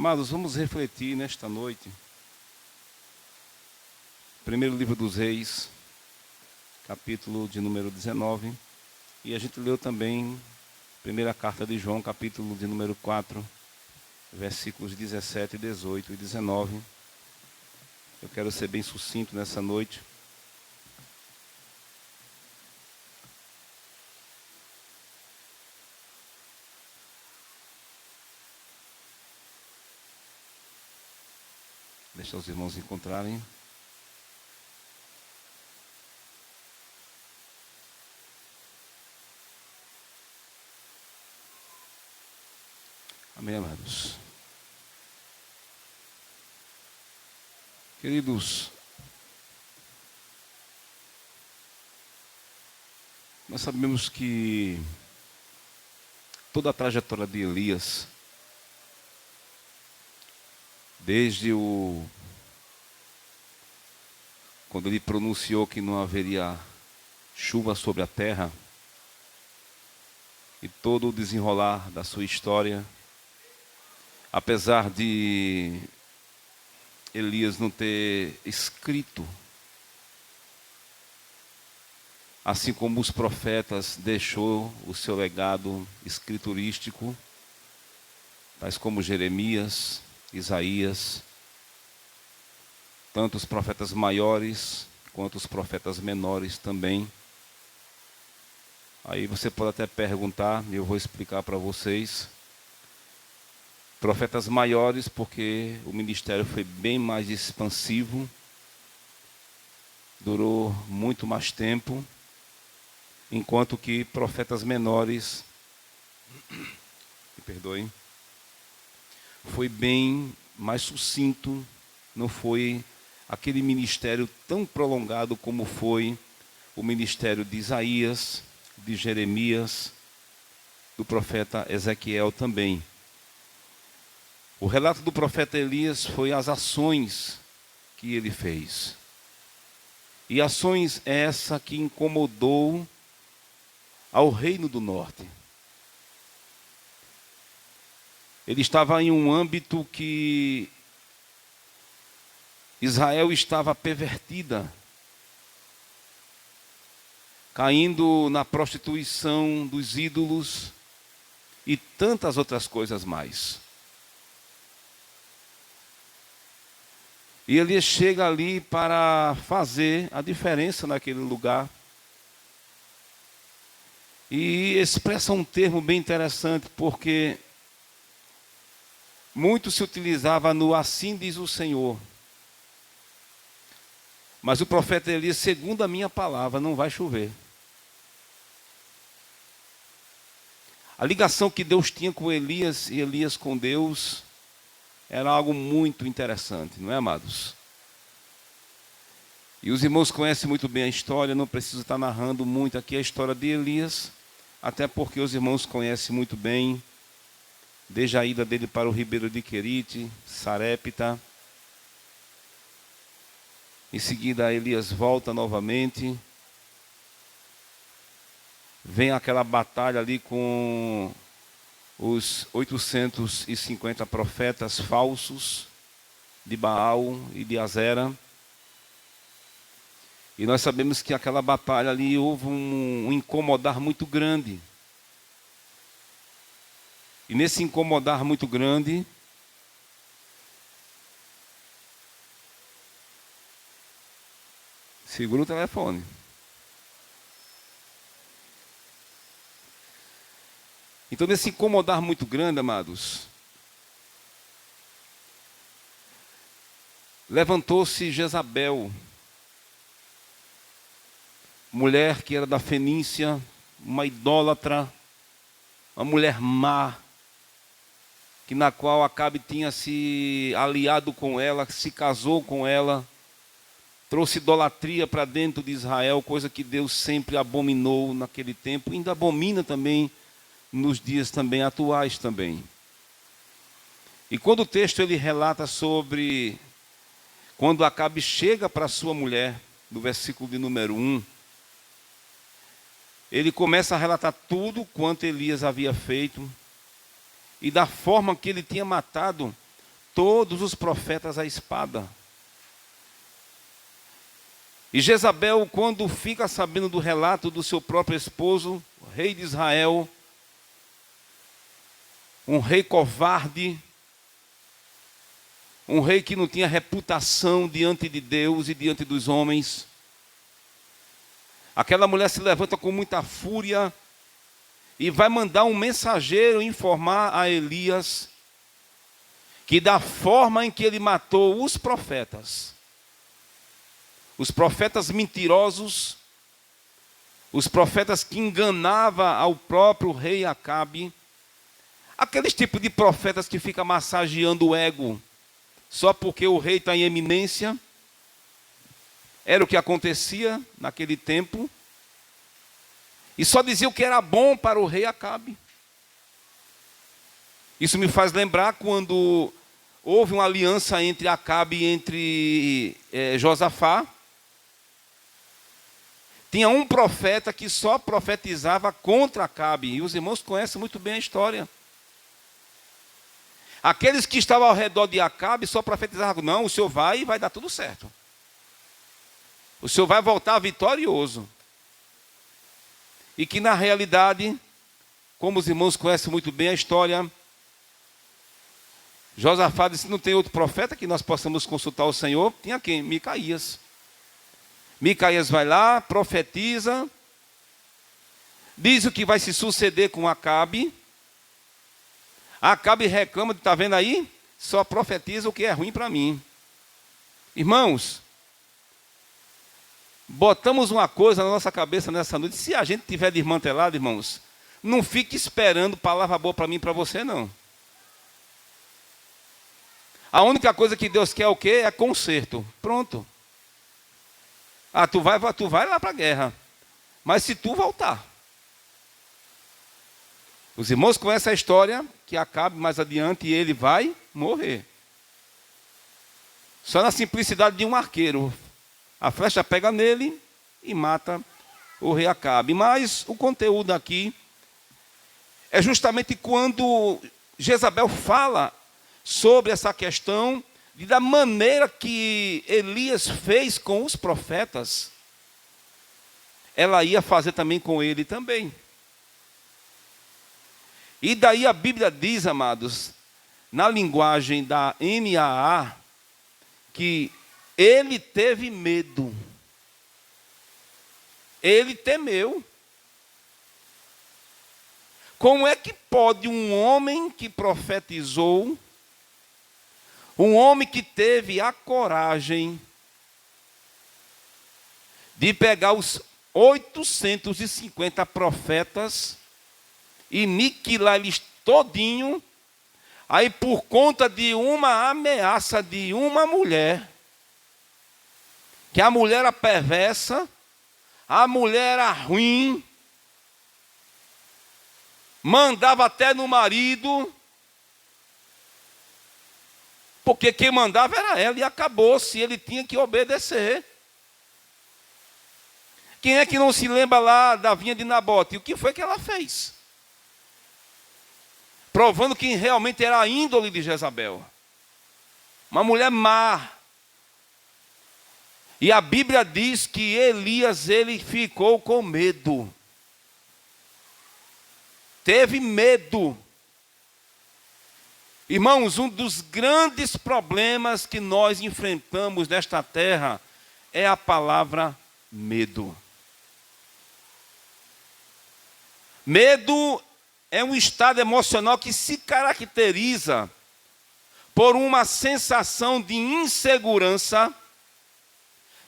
Amados, vamos refletir nesta noite. Primeiro livro dos Reis, capítulo de número 19. E a gente leu também primeira carta de João, capítulo de número 4, versículos 17, 18 e 19. Eu quero ser bem sucinto nessa noite. Deixa os irmãos encontrarem. Amém, amados. Queridos, nós sabemos que toda a trajetória de Elias, desde quando ele pronunciou que não haveria chuva sobre a terra, e todo o desenrolar da sua história, apesar de Elias não ter escrito, assim como os profetas deixou o seu legado escriturístico, tais como Jeremias, Isaías, tanto os profetas maiores quanto os profetas menores também. Aí você pode até perguntar, e eu vou explicar para vocês. Profetas maiores, porque o ministério foi bem mais expansivo, durou muito mais tempo, enquanto que profetas menores, me perdoem, foi bem mais sucinto, não foi aquele ministério tão prolongado como foi o ministério de Isaías, de Jeremias, do profeta Ezequiel também. O relato do profeta Elias foi as ações que ele fez. E ações essa que incomodou ao reino do norte. Ele estava em um âmbito que Israel estava pervertida, caindo na prostituição dos ídolos e tantas outras coisas mais. E Elias chega ali para fazer a diferença naquele lugar. E expressa um termo bem interessante, porque muito se utilizava no assim diz o Senhor. Mas o profeta Elias, segundo a minha palavra, não vai chover. A ligação que Deus tinha com Elias e Elias com Deus era algo muito interessante, não é, amados? E os irmãos conhecem muito bem a história, não preciso estar narrando muito aqui a história de Elias, até porque os irmãos conhecem muito bem, desde a ida dele para o ribeiro de Querite, Sarepta. Em seguida, Elias volta novamente. Vem aquela batalha ali com os 850 profetas falsos de Baal e de Azera. E nós sabemos que aquela batalha ali houve um incomodar muito grande. E nesse incomodar muito grande, segura o telefone. Então, nesse incomodar muito grande, amados, levantou-se Jezabel, mulher que era da Fenícia, uma idólatra, uma mulher má, que na qual Acabe tinha se aliado com ela, se casou com ela, trouxe idolatria para dentro de Israel, coisa que Deus sempre abominou naquele tempo, ainda abomina também nos dias também atuais também. E quando o texto ele relata sobre quando Acabe chega para sua mulher, no versículo de número 1, ele começa a relatar tudo quanto Elias havia feito e da forma que ele tinha matado todos os profetas à espada. E Jezabel, quando fica sabendo do relato do seu próprio esposo, o rei de Israel, um rei covarde, um rei que não tinha reputação diante de Deus e diante dos homens, aquela mulher se levanta com muita fúria e vai mandar um mensageiro informar a Elias que da forma em que ele matou os profetas mentirosos, os profetas que enganavam ao próprio rei Acabe, aqueles tipos de profetas que ficam massageando o ego, só porque o rei está em eminência, era o que acontecia naquele tempo, e só dizia o que era bom para o rei Acabe. Isso me faz lembrar quando houve uma aliança entre Acabe e entre Josafá. Tinha um profeta que só profetizava contra Acabe, e os irmãos conhecem muito bem a história. Aqueles que estavam ao redor de Acabe só profetizavam: não, o senhor vai e vai dar tudo certo. O senhor vai voltar vitorioso. E que na realidade, como os irmãos conhecem muito bem a história, Josafá disse: não tem outro profeta que nós possamos consultar o Senhor? Tinha quem? Micaías. Micaías vai lá, profetiza, diz o que vai se suceder com Acabe. Acabe reclama, está vendo aí? Só profetiza o que é ruim para mim. Irmãos, botamos uma coisa na nossa cabeça nessa noite: se a gente tiver desmantelado, irmãos, não fique esperando palavra boa para mim e para você, não. A única coisa que Deus quer é o quê? É conserto. Pronto. Ah, tu vai lá para a guerra. Mas se tu voltar. Os irmãos conhecem a história, que Acabe mais adiante e ele vai morrer. Só na simplicidade de um arqueiro. A flecha pega nele e mata o rei Acabe. Mas o conteúdo aqui é justamente quando Jezabel fala sobre essa questão e da maneira que Elias fez com os profetas, ela ia fazer também com ele também. E daí a Bíblia diz, amados, na linguagem da NAA, que ele teve medo. Ele temeu. Como é que pode um homem que profetizou, um homem que teve a coragem de pegar os 850 profetas e aniquilar eles todinho, aí por conta de uma ameaça de uma mulher, que a mulher era perversa, a mulher era ruim, mandava até no marido, porque quem mandava era ela, e acabou-se, ele tinha que obedecer. Quem é que não se lembra lá da vinha de Nabote? O que foi que ela fez? Provando que realmente era a índole de Jezabel. Uma mulher má. E a Bíblia diz que Elias, ele ficou com medo. Teve medo. Irmãos, um dos grandes problemas que nós enfrentamos nesta terra é a palavra medo. Medo é um estado emocional que se caracteriza por uma sensação de insegurança,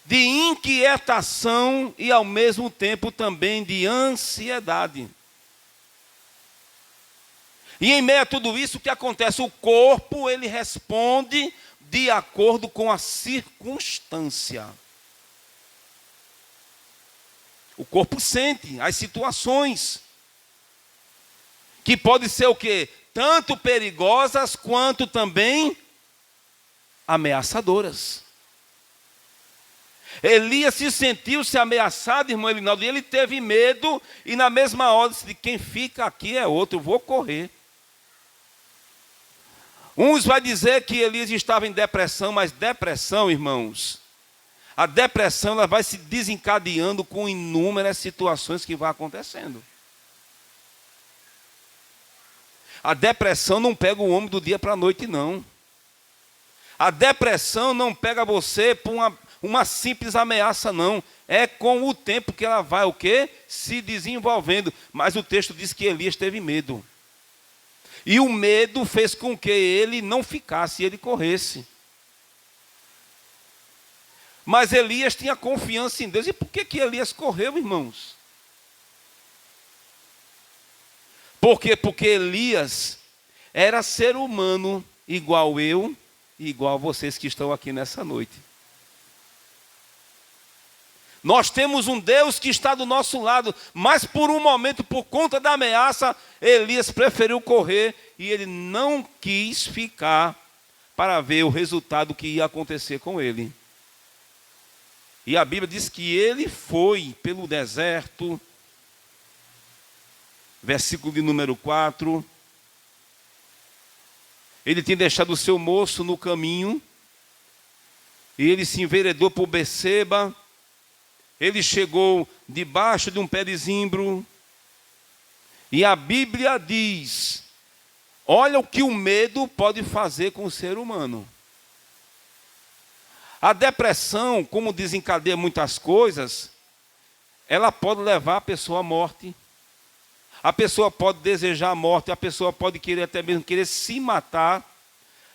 de inquietação e, ao mesmo tempo, também de ansiedade. E em meio a tudo isso, o que acontece? O corpo, ele responde de acordo com a circunstância. O corpo sente as situações, que podem ser o quê? Tanto perigosas, quanto também ameaçadoras. Elias se sentiu-se ameaçado, irmão Elinaldo, e ele teve medo, e na mesma hora disse: quem fica aqui é outro, eu vou correr. Uns vai dizer que Elias estava em depressão, mas depressão, irmãos, a depressão ela vai se desencadeando com inúmeras situações que vão acontecendo. A depressão não pega o homem do dia para a noite, não. A depressão não pega você por uma simples ameaça, não. É com o tempo que ela vai o quê? Se desenvolvendo. Mas o texto diz que Elias teve medo. E o medo fez com que ele não ficasse, ele corresse. Mas Elias tinha confiança em Deus. E por que Elias correu, irmãos? Por quê? Porque Elias era ser humano igual eu e igual a vocês que estão aqui nessa noite. Nós temos um Deus que está do nosso lado, mas por um momento, por conta da ameaça, Elias preferiu correr e ele não quis ficar para ver o resultado que ia acontecer com ele. E a Bíblia diz que ele foi pelo deserto, versículo de número 4. Ele tinha deixado o seu moço no caminho, e ele se enveredou por Beceba. Ele chegou debaixo de um pé de zimbro, e a Bíblia diz, olha o que o medo pode fazer com o ser humano. A depressão, como desencadeia muitas coisas, ela pode levar a pessoa à morte. A pessoa pode desejar a morte, a pessoa pode querer até mesmo querer se matar,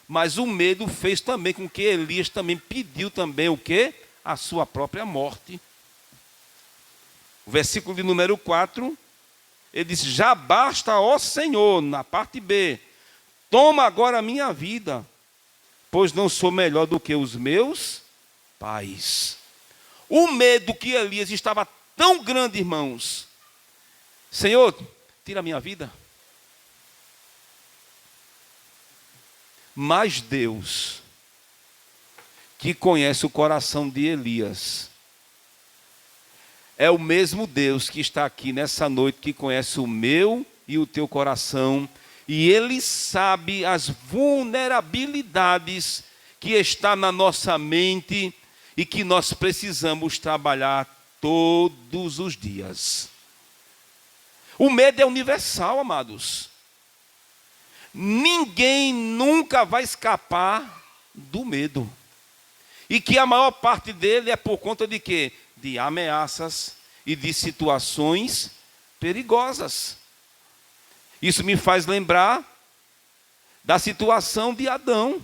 mas o medo fez também com que Elias também pediu também o quê? A sua própria morte. O versículo de número 4, ele diz, já basta, ó Senhor, na parte B, toma agora a minha vida, pois não sou melhor do que os meus pais. O medo que Elias estava tão grande, irmãos. Senhor, tira a minha vida. Mas Deus, que conhece o coração de Elias, é o mesmo Deus que está aqui nessa noite, que conhece o meu e o teu coração, e Ele sabe as vulnerabilidades que está na nossa mente e que nós precisamos trabalhar todos os dias. O medo é universal, amados. Ninguém nunca vai escapar do medo. E que a maior parte dele é por conta de quê? De ameaças e de situações perigosas. Isso me faz lembrar da situação de Adão.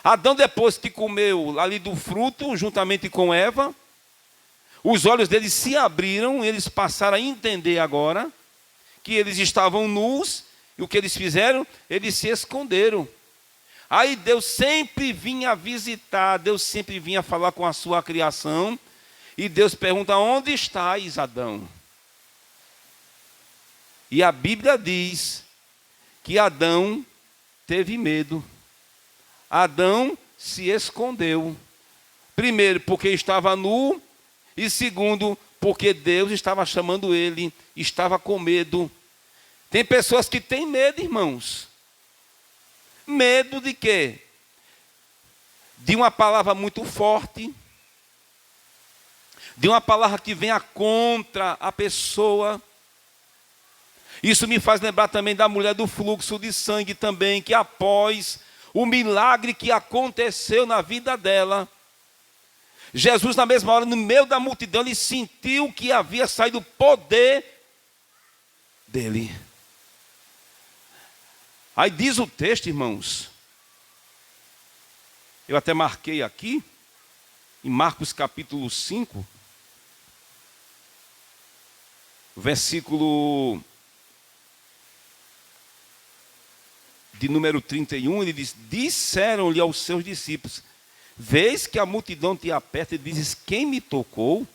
Adão, depois que comeu ali do fruto, juntamente com Eva, os olhos deles se abriram, eles passaram a entender agora que eles estavam nus, e o que eles fizeram? Eles se esconderam. Aí Deus sempre vinha visitar, Deus sempre vinha falar com a sua criação, e Deus pergunta, onde estás, Adão? E a Bíblia diz que Adão teve medo. Adão se escondeu. Primeiro, porque estava nu, e segundo, porque Deus estava chamando ele, estava com medo. Tem pessoas que têm medo, irmãos. Medo de quê? De uma palavra muito forte, de uma palavra que venha contra a pessoa. Isso me faz lembrar também da mulher do fluxo de sangue também, que após o milagre que aconteceu na vida dela, Jesus na mesma hora, no meio da multidão, ele sentiu que havia saído o poder dele. Aí diz o texto, irmãos, eu até marquei aqui, em Marcos capítulo 5, versículo de número 31, ele diz, disseram-lhe aos seus discípulos, vês que a multidão te aperta e dizes, quem me tocou?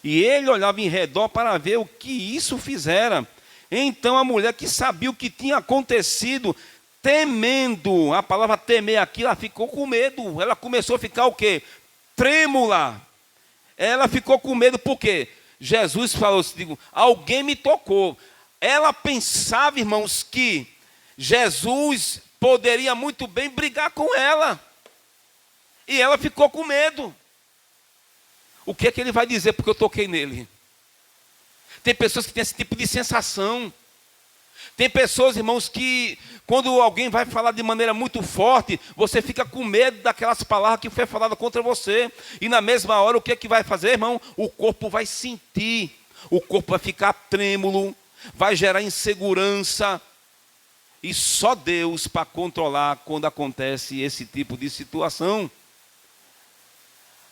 E ele olhava em redor para ver o que isso fizera. Então a mulher que sabia o que tinha acontecido, temendo, a palavra temer aqui, ela ficou com medo. Ela começou a ficar o quê? Trêmula. Ela ficou com medo porque Jesus falou assim, alguém me tocou. Ela pensava, irmãos, que Jesus poderia muito bem brigar com ela. E ela ficou com medo. O que é que ele vai dizer porque eu toquei nele? Tem pessoas que têm esse tipo de sensação. Tem pessoas, irmãos, que quando alguém vai falar de maneira muito forte, você fica com medo daquelas palavras que foi falada contra você. E na mesma hora, o que é que vai fazer, irmão? O corpo vai sentir. O corpo vai ficar trêmulo. Vai gerar insegurança. E só Deus para controlar quando acontece esse tipo de situação.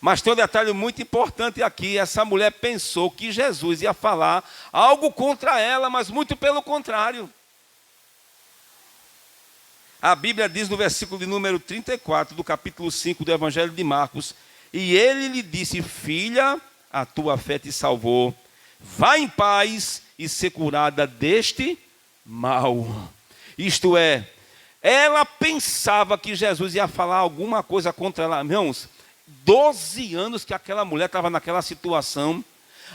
Mas tem um detalhe muito importante aqui. Essa mulher pensou que Jesus ia falar algo contra ela, mas muito pelo contrário. A Bíblia diz no versículo de número 34, do capítulo 5 do Evangelho de Marcos: e ele lhe disse: filha, a tua fé te salvou. Vá em paz e ser curada deste mal. Isto é, ela pensava que Jesus ia falar alguma coisa contra ela. Irmãos, 12 anos que aquela mulher estava naquela situação,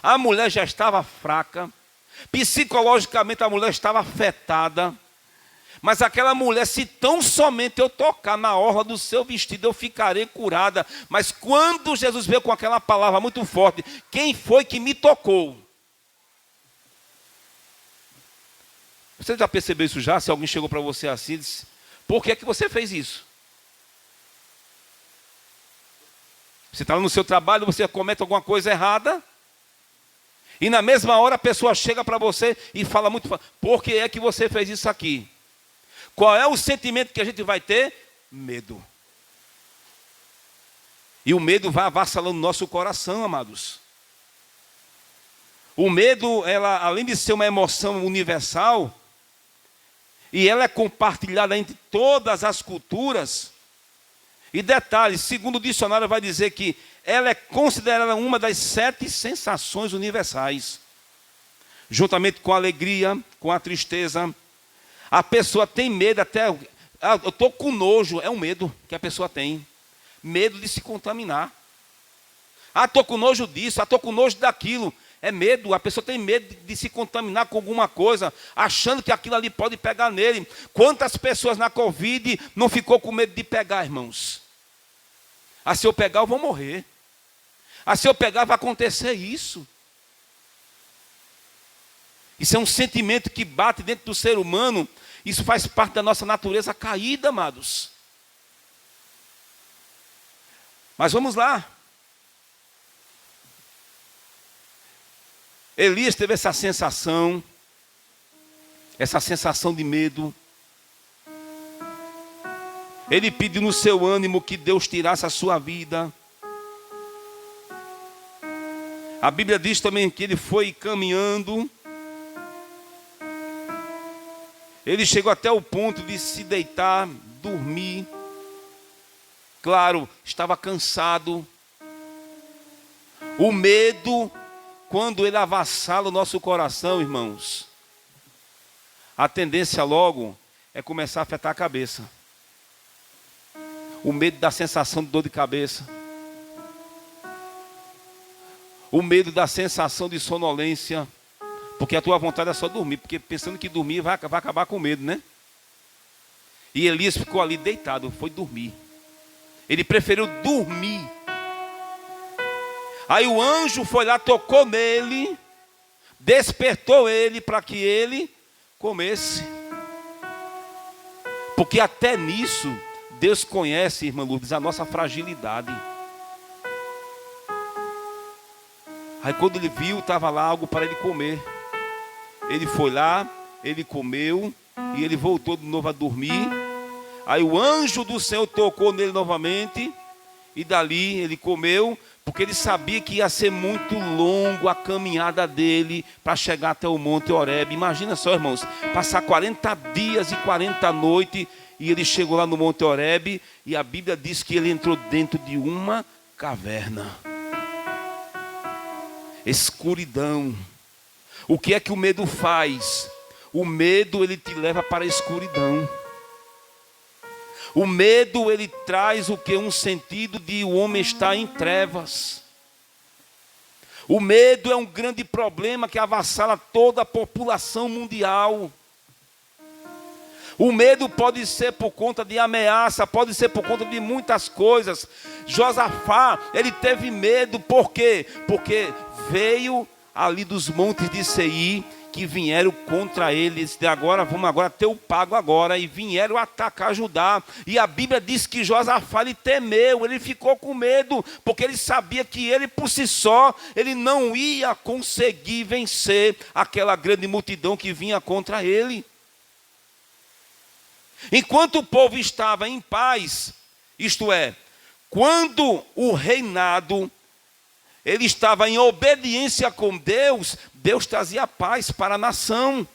a mulher já estava fraca, psicologicamente a mulher estava afetada, mas aquela mulher, se tão somente eu tocar na orla do seu vestido, eu ficarei curada. Mas quando Jesus veio com aquela palavra muito forte: quem foi que me tocou? Você já percebeu isso já? Se alguém chegou para você assim e disse: por que é que você fez isso? Você está no seu trabalho, você comete alguma coisa errada, e na mesma hora a pessoa chega para você e fala muito: por que é que você fez isso aqui? Qual é o sentimento que a gente vai ter? Medo. E o medo vai avassalando o nosso coração, amados. O medo, ela, além de ser uma emoção universal, e ela é compartilhada entre todas as culturas. E detalhe, segundo o dicionário vai dizer que ela é considerada uma das 7 sensações universais. Juntamente com a alegria, com a tristeza. A pessoa tem medo até... eu estou com nojo, é um medo que a pessoa tem. Medo de se contaminar. Estou com nojo disso, estou com nojo daquilo. É medo, a pessoa tem medo de se contaminar com alguma coisa, achando que aquilo ali pode pegar nele. Quantas pessoas na Covid não ficou com medo de pegar, irmãos? Se eu pegar, eu vou morrer. Se eu pegar, vai acontecer isso. Isso é um sentimento que bate dentro do ser humano. Isso faz parte da nossa natureza caída, amados. Mas vamos lá. Elias teve essa sensação de medo. Ele pediu no seu ânimo que Deus tirasse a sua vida. A Bíblia diz também que ele foi caminhando. Ele chegou até o ponto de se deitar, dormir. Claro, estava cansado. O medo, quando ele avassala o nosso coração, irmãos, a tendência logo é começar a afetar a cabeça. O medo da sensação de dor de cabeça. O medo da sensação de sonolência. Porque a tua vontade é só dormir. Porque pensando que dormir vai acabar com medo, né? E Elias ficou ali deitado, foi dormir. Ele preferiu dormir. Aí o anjo foi lá, tocou nele, despertou ele para que ele comesse. Porque até nisso, Deus conhece, irmã Lourdes, a nossa fragilidade. Aí quando ele viu, estava lá algo para ele comer. Ele foi lá, ele comeu, e ele voltou de novo a dormir. Aí o anjo do Senhor tocou nele novamente, e dali ele comeu, porque ele sabia que ia ser muito longo a caminhada dele para chegar até o Monte Horebe. Imagina só, irmãos, passar 40 dias e 40 noites, e ele chegou lá no Monte Horebe, e a Bíblia diz que ele entrou dentro de uma caverna. Escuridão. O que é que o medo faz? O medo, ele te leva para a escuridão. O medo, ele traz o que? Um sentido de o homem estar em trevas. O medo é um grande problema que avassala toda a população mundial. O medo pode ser por conta de ameaça, pode ser por conta de muitas coisas. Josafá, ele teve medo, por quê? Porque veio ali dos montes de Seir, que vieram contra ele, disse, agora vamos agora ter o pago agora, e vieram atacar Judá. E a Bíblia diz que Josafá, ele temeu, ele ficou com medo, porque ele sabia que ele por si só, ele não ia conseguir vencer aquela grande multidão que vinha contra ele. Enquanto o povo estava em paz, isto é, quando o reinado ele estava em obediência com Deus, Deus trazia paz para a nação.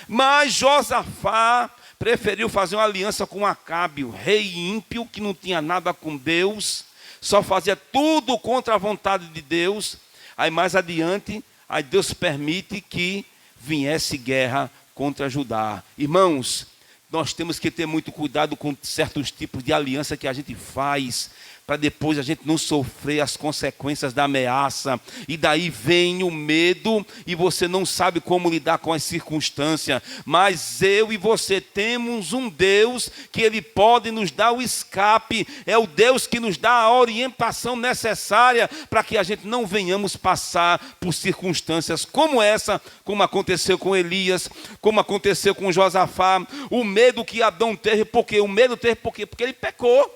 Mas Josafá preferiu fazer uma aliança com Acabe, o rei ímpio, que não tinha nada com Deus, só fazia tudo contra a vontade de Deus. Aí mais adiante, aí Deus permite que viesse guerra contra Judá. Irmãos, nós temos que ter muito cuidado com certos tipos de aliança que a gente faz, para depois a gente não sofrer as consequências da ameaça. E daí vem o medo e você não sabe como lidar com as circunstâncias. Mas eu e você temos um Deus que Ele pode nos dar o escape. É o Deus que nos dá a orientação necessária para que a gente não venhamos passar por circunstâncias como essa, como aconteceu com Elias, como aconteceu com Josafá. O medo que Adão teve, porque o medo teve porque ele pecou,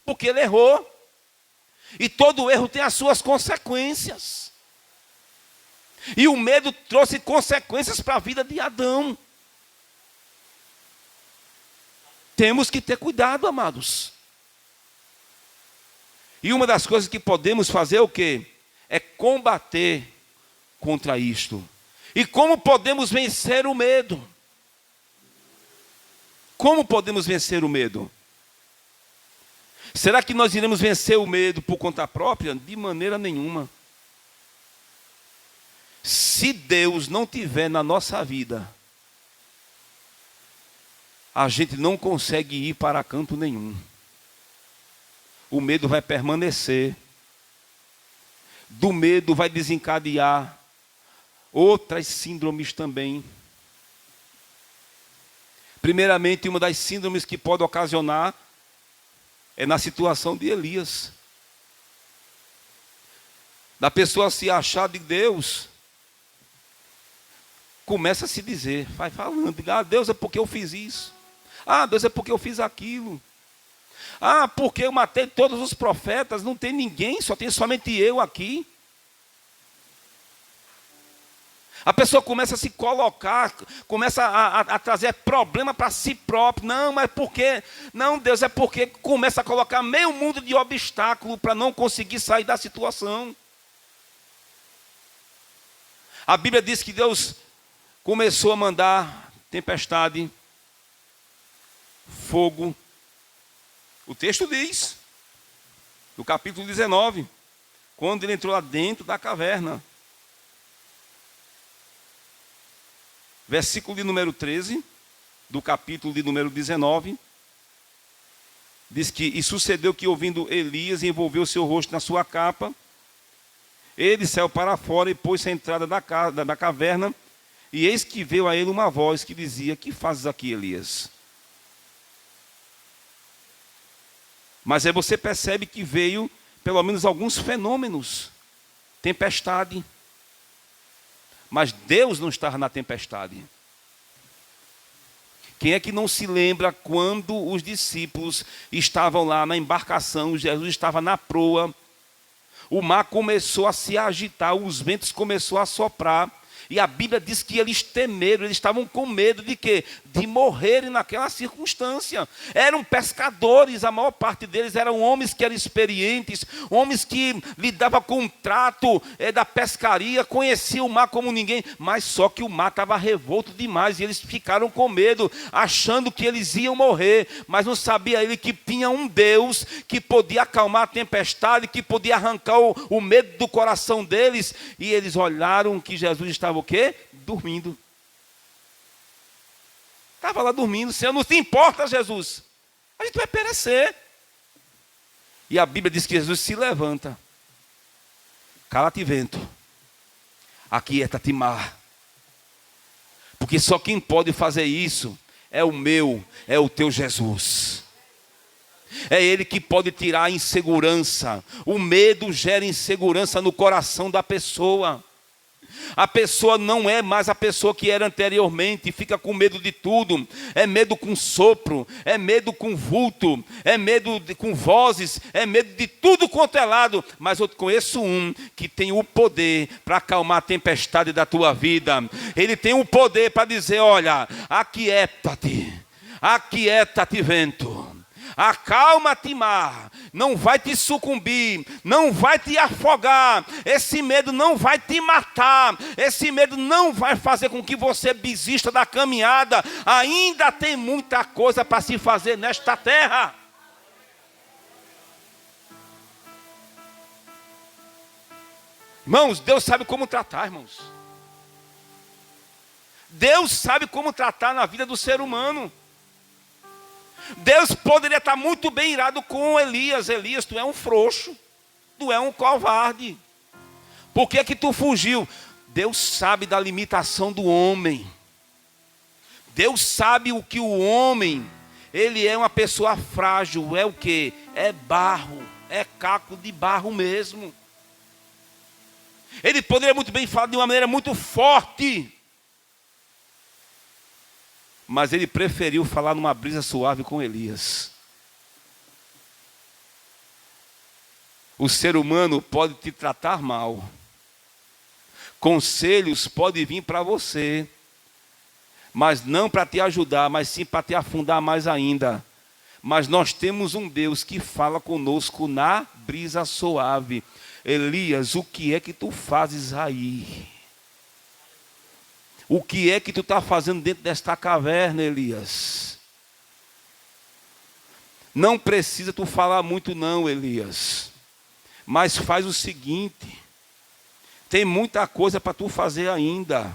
porque ele errou. E todo erro tem as suas consequências. E o medo trouxe consequências para a vida de Adão. Temos que ter cuidado, amados. E uma das coisas que podemos fazer é o quê? É combater contra isto. E como podemos vencer o medo? Como podemos vencer o medo? Será que nós iremos vencer o medo por conta própria? De maneira nenhuma. Se Deus não tiver na nossa vida, a gente não consegue ir para canto nenhum. O medo vai permanecer. Do medo vai desencadear outras síndromes também. Primeiramente, uma das síndromes que pode ocasionar é na situação de Elias. Da pessoa se achar de Deus, começa a se dizer, vai falando, Deus é porque eu fiz isso. Deus é porque eu fiz aquilo. Porque eu matei todos os profetas, não tem ninguém, só tem somente eu aqui. A pessoa começa a se colocar, começa a trazer problema para si próprio. Não, mas por quê? Não, Deus, é porque começa a colocar meio mundo de obstáculo para não conseguir sair da situação. A Bíblia diz que Deus começou a mandar tempestade, fogo. O texto diz, no capítulo 19, quando ele entrou lá dentro da caverna. Versículo de número 13, do capítulo de número 19, diz que, e sucedeu que ouvindo Elias, envolveu seu rosto na sua capa, ele saiu para fora e pôs-se à entrada da caverna, e eis que veio a ele uma voz que dizia, que fazes aqui, Elias? Mas aí você percebe que veio, pelo menos alguns fenômenos, tempestade. Mas Deus não estava na tempestade. Quem é que não se lembra quando os discípulos estavam lá na embarcação, Jesus estava na proa, o mar começou a se agitar, os ventos começaram a soprar, e a Bíblia diz que eles temeram, eles estavam com medo de quê? De morrerem naquela circunstância. Eram pescadores, a maior parte deles eram homens que eram experientes, homens que lidavam com o trato da pescaria, conheciam o mar como ninguém, mas só que o mar estava revolto demais, e eles ficaram com medo, achando que eles iam morrer, mas não sabia ele que tinha um Deus que podia acalmar a tempestade, que podia arrancar o medo do coração deles, e eles olharam que Jesus estava o quê? Dormindo. Estava lá dormindo. Senhor, não te importa, Jesus, a gente vai perecer. E a Bíblia diz que Jesus se levanta. Cala-te, vento, aquieta-te, mar. Porque só quem pode fazer isso é o meu, é o teu Jesus. É Ele que pode tirar a insegurança. O medo gera insegurança no coração da pessoa. A pessoa não é mais a pessoa que era anteriormente, fica com medo de tudo. É medo com sopro, é medo com vulto, é medo com vozes, é medo de tudo quanto é lado. Mas eu conheço um que tem o poder para acalmar a tempestade da tua vida. Ele tem o poder para dizer: olha, aquieta-te, aquieta-te, vento. Acalma-te, mar, não vai te sucumbir, não vai te afogar, esse medo não vai te matar, esse medo não vai fazer com que você desista da caminhada. Ainda tem muita coisa para se fazer nesta terra. Irmãos, Deus sabe como tratar, irmãos. Deus sabe como tratar na vida do ser humano. Deus poderia estar muito bem irado com Elias. Elias, tu é um frouxo, tu é um covarde. Por que que tu fugiu? Deus sabe da limitação do homem. Deus sabe o que o homem, ele é uma pessoa frágil. É o quê? É barro, é caco de barro mesmo. Ele poderia muito bem falar de uma maneira muito forte, mas ele preferiu falar numa brisa suave com Elias. O ser humano pode te tratar mal. Conselhos podem vir para você, mas não para te ajudar, mas sim para te afundar mais ainda. Mas nós temos um Deus que fala conosco na brisa suave. Elias, o que é que tu fazes aí? O que é que tu está fazendo dentro desta caverna, Elias? Não precisa tu falar muito não, Elias. Mas faz o seguinte. Tem muita coisa para tu fazer ainda.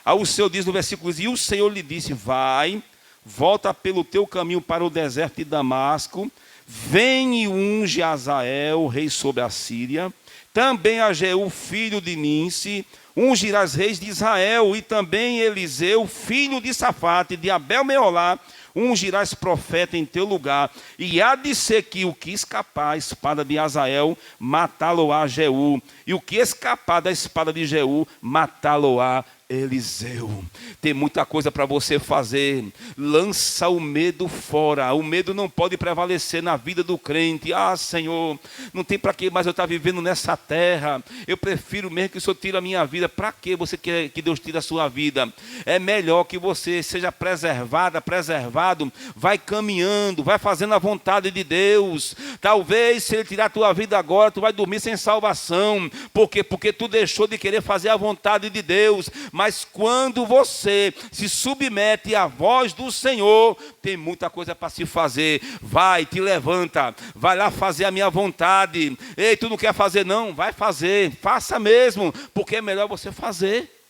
Aí o Senhor diz no versículo: e o Senhor lhe disse: vai, volta pelo teu caminho para o deserto de Damasco. Vem e unge Azael, rei sobre a Síria. Também a Jeú, filho de Ninsi, ungirás reis de Israel, e também Eliseu, filho de Safate, de Abel-Meolá, ungirás profeta em teu lugar. E há de ser que o que escapar a espada de Azael, matá-lo-á Jeú, e o que escapar da espada de Jeú, matá-lo-á Eliseu. Tem muita coisa para você fazer. Lança o medo fora. O medo não pode prevalecer na vida do crente. Ah, Senhor, não tem para que mais eu estar vivendo nessa terra. Eu prefiro mesmo que o Senhor tire a minha vida. Para que você quer que Deus tire a sua vida? É melhor que você seja preservado, vai caminhando, vai fazendo a vontade de Deus. Talvez se Ele tirar a tua vida agora, tu vai dormir sem salvação. Por quê? Porque tu deixou de querer fazer a vontade de Deus. Mas quando você se submete à voz do Senhor, tem muita coisa para se fazer. Vai, te levanta, vai lá fazer a minha vontade. Ei, tu não quer fazer não? Vai fazer, faça mesmo, porque é melhor você fazer.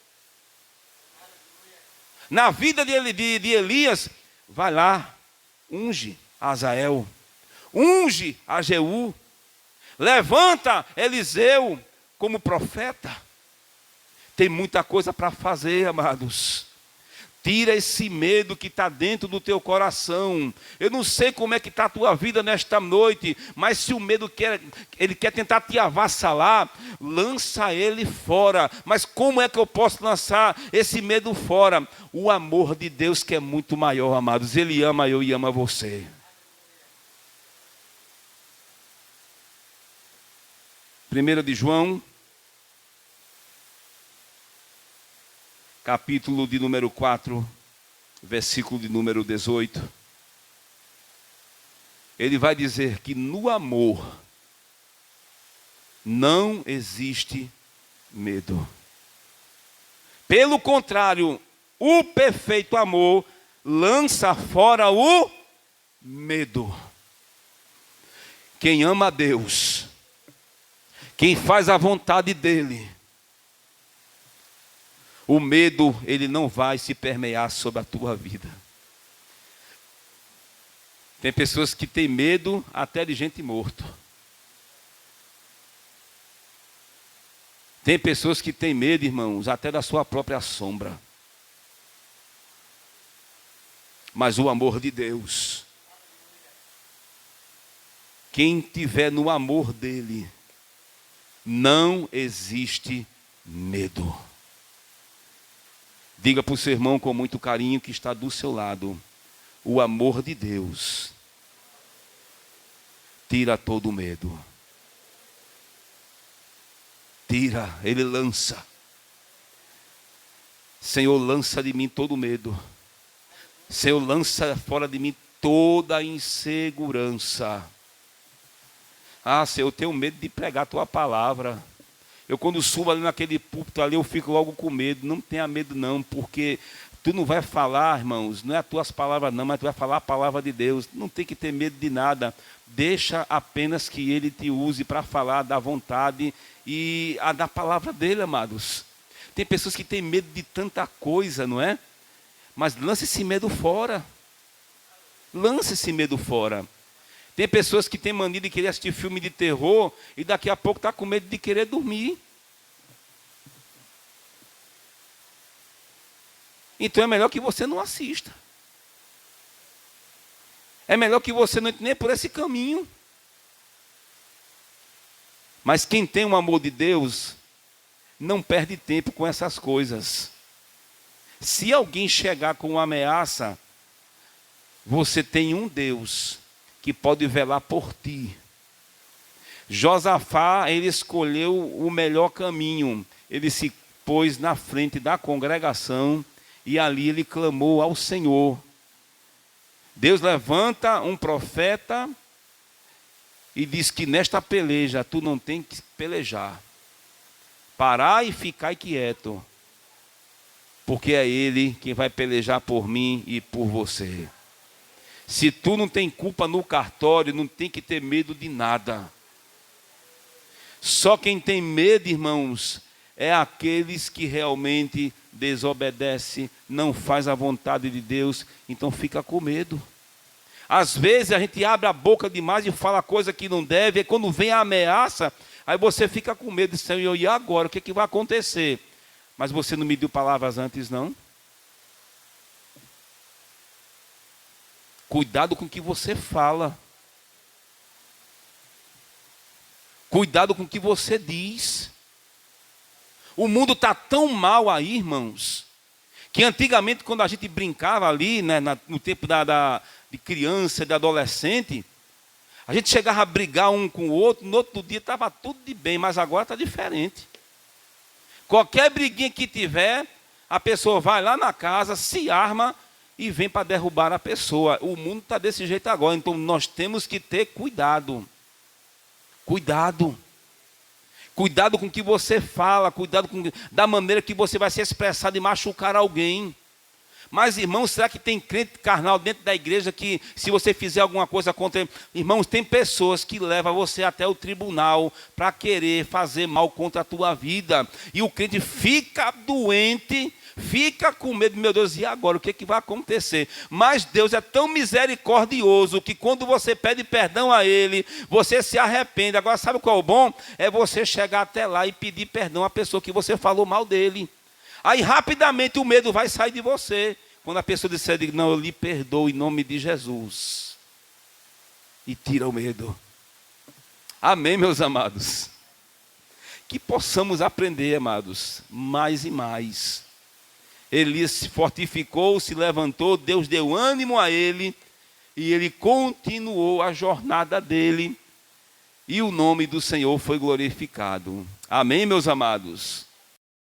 Na vida de Elias, vai lá, unge Azael, unge a Jeú, levanta Eliseu como profeta. Tem muita coisa para fazer, amados. Tira esse medo que está dentro do teu coração. Eu não sei como é que está a tua vida nesta noite, mas se o medo ele quer tentar te avassalar, lança ele fora. Mas como é que eu posso lançar esse medo fora? O amor de Deus, que é muito maior, amados. Ele ama eu e ama você. Primeira de João, capítulo de número 4, versículo de número 18. Ele vai dizer que no amor não existe medo. Pelo contrário, o perfeito amor lança fora o medo. Quem ama a Deus, quem faz a vontade dEle, o medo, ele não vai se permear sobre a tua vida. Tem pessoas que têm medo até de gente morta. Tem pessoas que têm medo, irmãos, até da sua própria sombra. Mas o amor de Deus, quem tiver no amor dele, não existe medo. Diga para o seu irmão com muito carinho que está do seu lado: o amor de Deus tira todo medo. Tira, ele lança. Senhor, lança de mim todo medo. Senhor, lança fora de mim toda insegurança. Ah, Senhor, eu tenho medo de pregar a tua palavra. Eu quando subo ali naquele púlpito ali, eu fico logo com medo. Não tenha medo não, porque tu não vai falar, irmãos, não é as tuas palavras não, mas tu vai falar a palavra de Deus. Não tem que ter medo de nada. Deixa apenas que Ele te use para falar da vontade e da palavra dEle, amados. Tem pessoas que têm medo de tanta coisa, não é? Mas lance esse medo fora. Lance esse medo fora. Tem pessoas que têm mania de querer assistir filme de terror e daqui a pouco está com medo de querer dormir. Então é melhor que você não assista. É melhor que você não entre nem por esse caminho. Mas quem tem o amor de Deus, não perde tempo com essas coisas. Se alguém chegar com uma ameaça, você tem um Deus que pode velar por ti. Josafá, ele escolheu o melhor caminho. Ele se pôs na frente da congregação e ali ele clamou ao Senhor. Deus levanta um profeta e diz que nesta peleja tu não tem que pelejar. Parar e ficar quieto, porque é Ele quem vai pelejar por mim e por você. Se tu não tem culpa no cartório, não tem que ter medo de nada. Só quem tem medo, irmãos, é aqueles que realmente desobedecem, não faz a vontade de Deus, então fica com medo. Às vezes a gente abre a boca demais e fala coisa que não deve, e quando vem a ameaça, aí você fica com medo, Senhor, e agora? O que vai acontecer? Mas você não me deu palavras antes, não? Cuidado com o que você fala. Cuidado com o que você diz. O mundo está tão mal aí, irmãos, que antigamente quando a gente brincava ali, né, no tempo de criança, de adolescente, a gente chegava a brigar um com o outro, no outro dia estava tudo de bem, mas agora está diferente. Qualquer briguinha que tiver, a pessoa vai lá na casa, se arma e vem para derrubar a pessoa. O mundo está desse jeito agora, então nós temos que ter cuidado. Cuidado. Cuidado com o que você fala, cuidado da maneira que você vai se expressar de machucar alguém. Mas, irmãos, será que tem crente carnal dentro da igreja que, se você fizer alguma coisa contra ele... Irmãos, tem pessoas que levam você até o tribunal para querer fazer mal contra a tua vida. E o crente fica doente, fica com medo, meu Deus, e agora? O que vai acontecer? Mas Deus é tão misericordioso que quando você pede perdão a Ele, você se arrepende. Agora, sabe qual é o bom? É você chegar até lá e pedir perdão à pessoa que você falou mal dele. Aí rapidamente o medo vai sair de você. Quando a pessoa disser, não, eu lhe perdoo em nome de Jesus. E tira o medo. Amém, meus amados? Que possamos aprender, amados, mais e mais. Elias se fortificou, se levantou, Deus deu ânimo a ele. E ele continuou a jornada dele. E o nome do Senhor foi glorificado. Amém, meus amados?